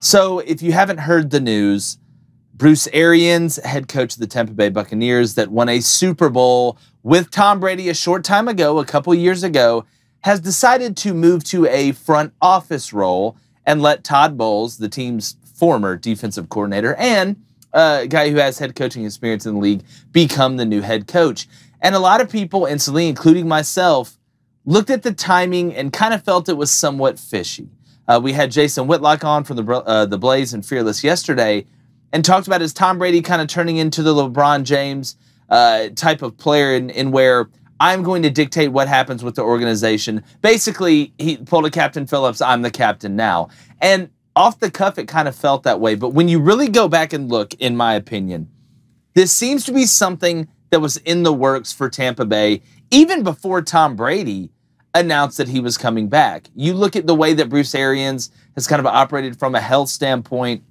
So if you haven't heard the news, Bruce Arians, head coach of the Tampa Bay Buccaneers that won a Super Bowl with Tom Brady a short time ago, a couple years ago, has decided to move to a front office role and let Todd Bowles, the team's former defensive coordinator and a guy who has head coaching experience in the league, become the new head coach. And a lot of people instantly, including myself, looked at the timing and kind of felt it was somewhat fishy. We had Jason Whitlock on from the Blaze and Fearless yesterday and talked about his Tom Brady kind of turning into the LeBron James type of player in where I'm going to dictate what happens with the organization. Basically, he pulled a Captain Phillips, I'm the captain now. And off the cuff, it kind of felt that way. But when you really go back and look, in my opinion, this seems to be something that was in the works for Tampa Bay even before Tom Brady announced that he was coming back. You look at the way that Bruce Arians has kind of operated from a health standpoint.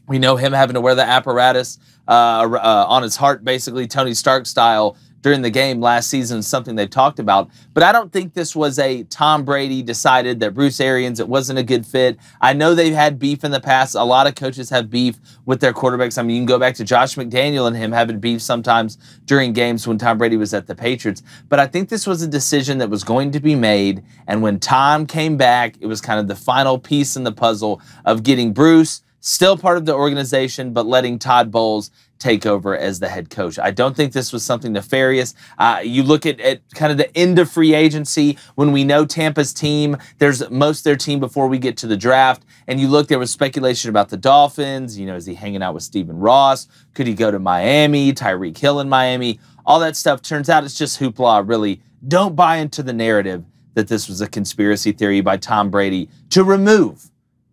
We know him having to wear the apparatus on his heart, basically Tony Stark style, during the game last season, something they've talked about. But I don't think this was a Tom Brady decided that Bruce Arians, it wasn't a good fit. I know they've had beef in the past. A lot of coaches have beef with their quarterbacks. I mean, you can go back to Josh McDaniel and him having beef sometimes during games when Tom Brady was at the Patriots. But I think this was a decision that was going to be made. And when Tom came back, it was kind of the final piece in the puzzle of getting Bruce still part of the organization, but letting Todd Bowles take over as the head coach. I don't think this was something nefarious. You look at kind of the end of free agency when we know Tampa's team, there's most of their team before we get to the draft, and you look, there was speculation about the Dolphins. You know, is he hanging out with Stephen Ross? Could he go to Miami? Tyreek Hill in Miami? All that stuff. Turns out it's just hoopla, really. Don't buy into the narrative that this was a conspiracy theory by Tom Brady to remove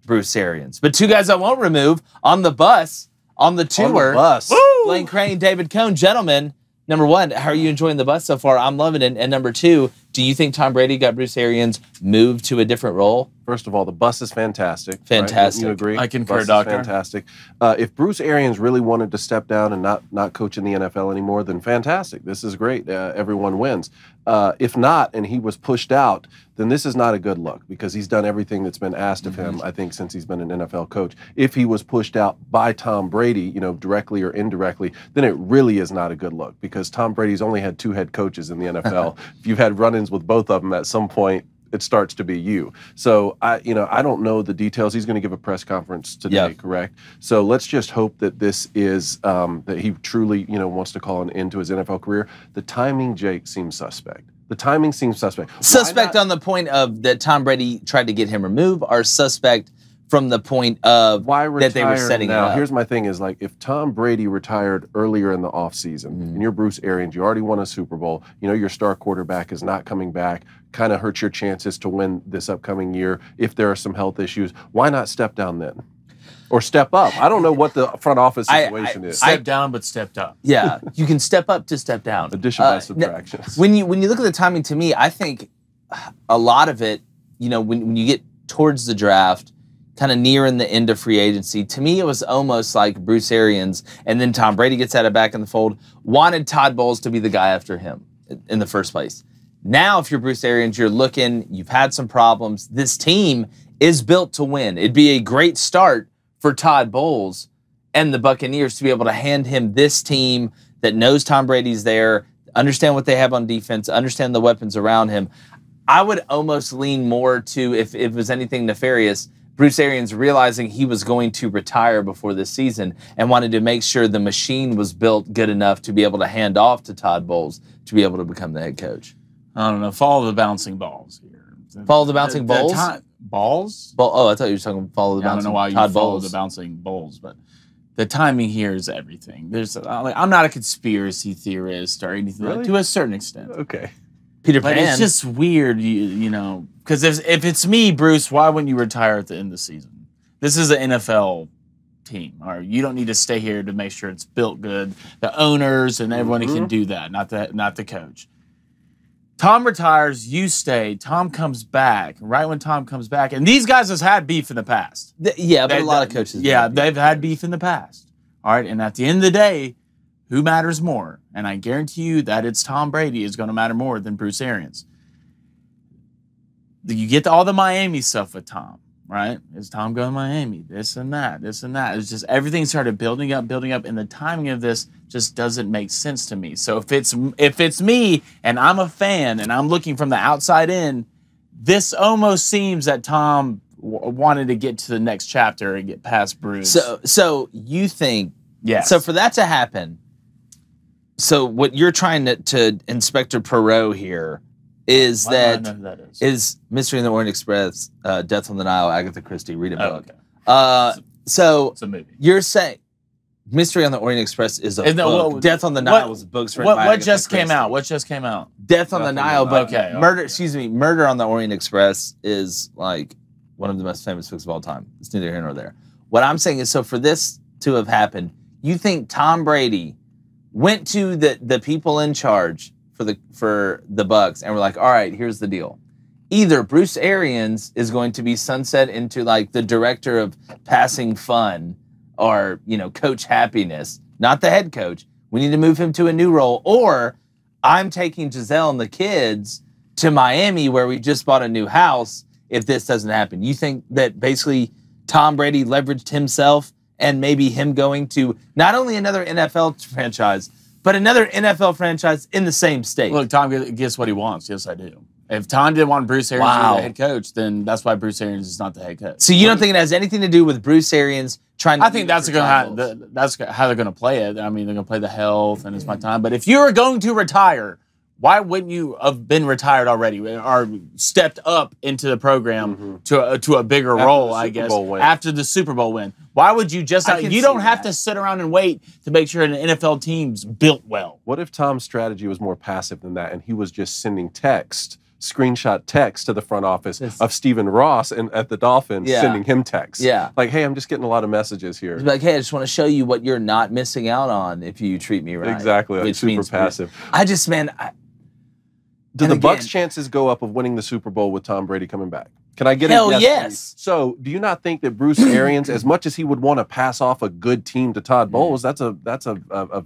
Bruce Arians. But two guys I won't remove on the bus, on the tour. Blaine Crain, David Cohn. Gentlemen, number one, how are you enjoying the bus so far? I'm loving it. And number two, do you think Tom Brady got Bruce Arians moved to a different role? First of all, the bus is fantastic. Fantastic. Right? You agree? I concur, Doctor. Fantastic. If Bruce Arians really wanted to step down and not coach in the NFL anymore, then fantastic. This is great. Everyone wins. If not, and he was pushed out, then this is not a good look because he's done everything that's been asked of him, I think, since he's been an NFL coach. If he was pushed out by Tom Brady, you know, directly or indirectly, then it really is not a good look because Tom Brady's only had 2 head coaches in the NFL. If you've had run-ins with both of them at some point, it starts to be you. So I don't know the details. He's going to give a press conference today, correct? So let's just hope that this is that he truly, wants to call an end to his NFL career. The timing, Jake, seems suspect. The timing seems suspect. Suspect on the point of that Tom Brady tried to get him removed, or suspect from the point of that they were setting now, it up? Here's my thing is, like, if Tom Brady retired earlier in the offseason and you're Bruce Arians, you already won a Super Bowl, your star quarterback is not coming back, kind of hurts your chances to win this upcoming year if there are some health issues, why not step down then? Or step up. I don't know what the front office situation is. Step down, but stepped up. Yeah, you can step up to step down. Addition by subtraction. When you look at the timing, to me, I think a lot of it, when you get towards the draft, kind of nearing the end of free agency, to me it was almost like Bruce Arians, and then Tom Brady gets out of back in the fold, wanted Todd Bowles to be the guy after him in the first place. Now, if you're Bruce Arians, you're looking, you've had some problems. This team is built to win. It'd be a great start for Todd Bowles and the Buccaneers to be able to hand him this team that knows Tom Brady's there, understand what they have on defense, understand the weapons around him. I would almost lean more to, if it was anything nefarious, Bruce Arians realizing he was going to retire before this season and wanted to make sure the machine was built good enough to be able to hand off to Todd Bowles to be able to become the head coach. I don't know. Follow the bouncing balls here. Follow the bouncing balls? Balls? Oh, I thought you were talking follow the bouncing. I don't know why you follow the bouncing balls, but the timing here is everything. I'm not a conspiracy theorist or anything like, to a certain extent. Okay. Peter Pan. But it's just weird, because if it's me, Bruce, why wouldn't you retire at the end of the season? This is an NFL team. Or you don't need to stay here to make sure it's built good. The owners and everyone can do that, not the coach. Tom retires, you stay. Tom comes back. Right when Tom comes back, and these guys have had beef in the past. But a lot of coaches. Yeah, they've had beef in the past. All right, and at the end of the day, who matters more? And I guarantee you that it's Tom Brady is going to matter more than Bruce Arians. You get all the Miami stuff with Tom, right? Is Tom going to Miami? This and that, this and that. It's just everything started building up, and the timing of this just doesn't make sense to me. So if it's me and I'm a fan and I'm looking from the outside in, this almost seems that Tom wanted to get to the next chapter and get past Bruce. So you think, yes. So for that to happen, so what you're trying to Inspector Poirot here is Why do I know who that is Mystery in the Orient Express, Death on the Nile, Agatha Christie. Read a book. Okay. So it's a movie. You're saying Mystery on the Orient Express is a book. Death on the Nile was books written by what Agatha just Christie. came out? What just came out? Death on the Nile, but okay, Murder. Excuse me, Murder on the Orient Express is like one of the most famous books of all time. It's neither here nor there. What I'm saying is, so for this to have happened, you think Tom Brady went to the people in charge for the Bucs and were like, all right, here's the deal. Either Bruce Arians is going to be sunset into like the director of passing fun or, coach happiness, not the head coach. We need to move him to a new role. Or I'm taking Giselle and the kids to Miami where we just bought a new house if this doesn't happen. You think that basically Tom Brady leveraged himself and maybe him going to not only another NFL franchise, but another NFL franchise in the same state? Look, Tom gets what he wants. Yes, I do. If Tom didn't want Bruce Arians to be the head coach, then that's why Bruce Arians is not the head coach. So you don't think it has anything to do with Bruce Arians trying to... I think that's how they're going to play it. I mean, they're going to play the health and it's my time. But if you were going to retire, why wouldn't you have been retired already or stepped up into the program to a bigger role, I guess, after the Super Bowl win? Why would you just... You don't have to sit around and wait to make sure an NFL team's built well. What if Tom's strategy was more passive than that and he was just sending screenshot text to the front office of Stephen Ross at the Dolphins, sending him texts? Yeah. Like, hey, I'm just getting a lot of messages here. Like, hey, I just want to show you what you're not missing out on if you treat me right. Exactly. Like, which super means passive. Do the Bucs' chances go up of winning the Super Bowl with Tom Brady coming back? Can I get a Hell yes? Yes. So, do you not think that Bruce Arians, as much as he would want to pass off a good team to Todd Bowles, that's a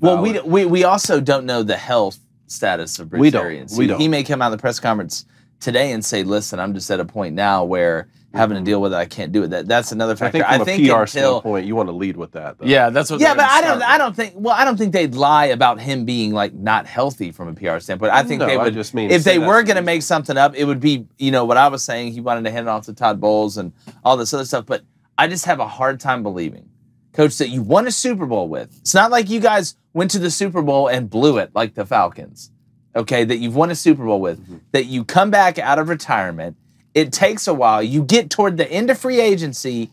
well, we also don't know the health status of Bruce Arians. We don't. He may come out of the press conference today and say, "Listen, I'm just at a point now where having to deal with it, I can't do it." That's another factor. I think from a PR standpoint, you want to lead with that. Though. Yeah, that's what. Yeah, but I don't think. Well, I don't think they'd lie about him being like not healthy from a PR standpoint. I think they would. Just mean if they were going to make something up, it would be what I was saying. He wanted to hand it off to Todd Bowles and all this other stuff. But I just have a hard time believing, Coach, that you won a Super Bowl with. It's not like you guys went to the Super Bowl and blew it like the Falcons. Okay, that you've won a Super Bowl with, that you come back out of retirement, it takes a while, you get toward the end of free agency,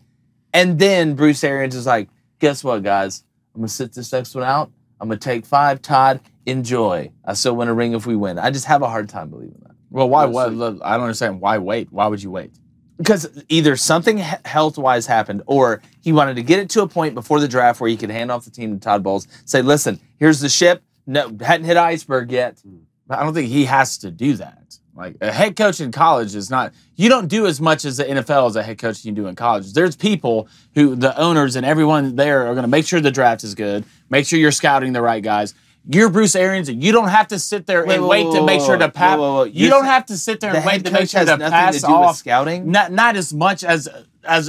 and then Bruce Arians is like, guess what, guys? I'm going to sit this next one out. I'm going to take 5. Todd, enjoy. I still win a ring if we win. I just have a hard time believing that. Well, why? I don't understand. Why wait? Why would you wait? Because either something health-wise happened, or he wanted to get it to a point before the draft where he could hand off the team to Todd Bowles, say, listen, here's the ship. No, hadn't hit iceberg yet. I don't think he has to do that. Like, a head coach in college is not... You don't do as much as the NFL as a head coach you do in college. There's people who, the owners and everyone there are going to make sure the draft is good, make sure you're scouting the right guys. You're Bruce Arians, and you don't have to sit there and wait to make sure to pass... You don't have to sit there and wait to make sure to pass off... Scouting? Not as much as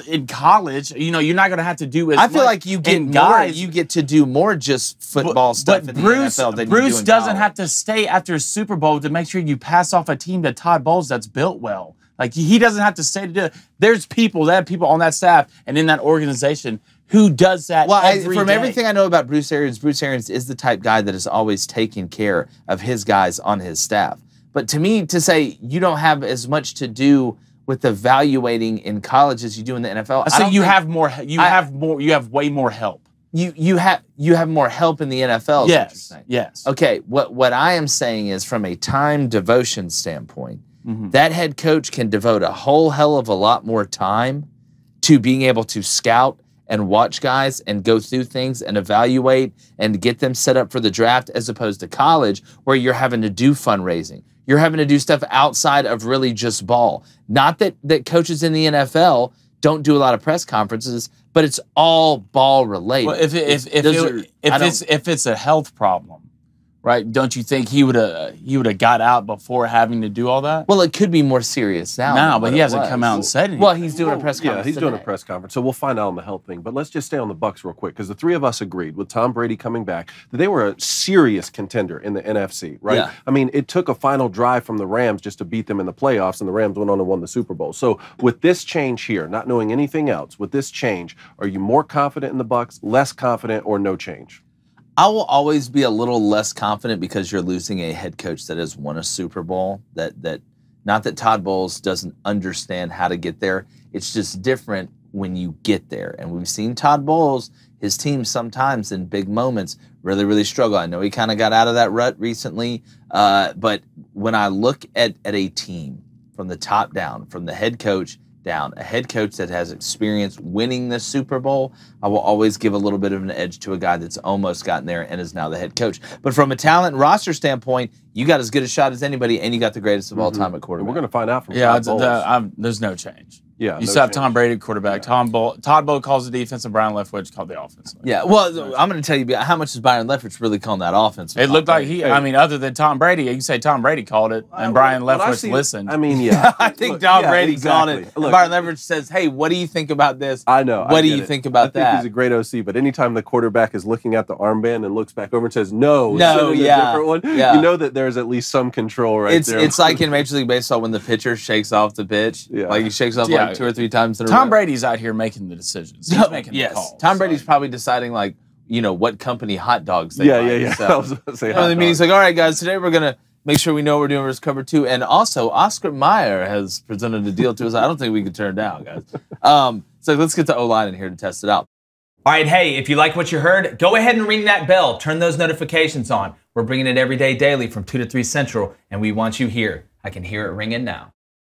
in college. You're not going to have to do as much. I feel like you get more. You get to do more just football stuff in the NFL than Bruce you do in doesn't college. have to stay after a Super Bowl to make sure you pass off a team to Todd Bowles that's built well. Like, he doesn't have to stay to do it. There's people on that staff and in that organization who does that every day. Everything I know about Bruce Arians is the type guy that is always taking care of his guys on his staff. But to me, to say you don't have as much to do with evaluating in college as you do in the NFL, so you have more. You have way more help. You have more help in the NFL. Yes. Yes. Okay. What I am saying is, from a time devotion standpoint, that head coach can devote a whole hell of a lot more time to being able to scout and watch guys and go through things and evaluate and get them set up for the draft, as opposed to college where you're having to do fundraising. You're having to do stuff outside of really just ball. Not that coaches in the NFL don't do a lot of press conferences, but it's all ball related. Well, if it's a health problem, right? Don't you think he would have got out before having to do all that? Well, it could be more serious now. But he hasn't come out and said anything. Well, he's doing a press conference. Yeah, he's doing a press conference. So we'll find out on the health thing. But let's just stay on the Bucs real quick, because the three of us agreed with Tom Brady coming back that they were a serious contender in the NFC, right? Yeah. I mean, it took a final drive from the Rams just to beat them in the playoffs, and the Rams went on and won the Super Bowl. So with this change here, not knowing anything else, with this change, are you more confident in the Bucs, less confident, or no change? I will always be a little less confident because you're losing a head coach that has won a Super Bowl. Not that Todd Bowles doesn't understand how to get there. It's just different when you get there. And we've seen Todd Bowles, his team sometimes in big moments, really, really struggle. I know he kind of got out of that rut recently, but when I look at a team from the top down, from the head coach down, a head coach that has experience winning the Super Bowl, I will always give a little bit of an edge to a guy that's almost gotten there and is now the head coach. But from a talent and roster standpoint, you got as good a shot as anybody, and you got the greatest of all time at quarterback. We're going to find out from Todd Bowles. There's no change. Yeah, you still have Tom Brady at quarterback. Todd Bowles calls the defense, and Brian Leftwich called the offense. Yeah, well, I'm going to tell you how much is Byron Leftwich really calling that offense. It looked like I mean, other than Tom Brady, you can say Tom Brady called it, and Brian Leftwich listened. I mean, yeah. I think Tom Brady called it. Look, Byron Leftwich says, hey, what do you think about this? I know. What do you think about that? I think he's a great OC, but anytime the quarterback is looking at the armband and looks back over and says, no, different one, you know that there's at least some control there. It's like in Major League Baseball when the pitcher shakes off the pitch. Yeah. Like he shakes off like 2 or 3 times in a row. Tom Brady's out here making the decisions. He's making the calls. Tom Brady's probably deciding, like, what company hot dogs they like. Yeah. So, I was going to say hot dogs. He's like, all right, guys, today we're going to make sure we know what we're doing versus cover 2. And also, Oscar Mayer has presented a deal to us. I don't think we can turn it down, guys. So let's get to O-line in here to test it out. All right, hey, if you like what you heard, go ahead and ring that bell. Turn those notifications on. We're bringing it every day daily from 2 to 3 Central, and we want you here. I can hear it ringing now.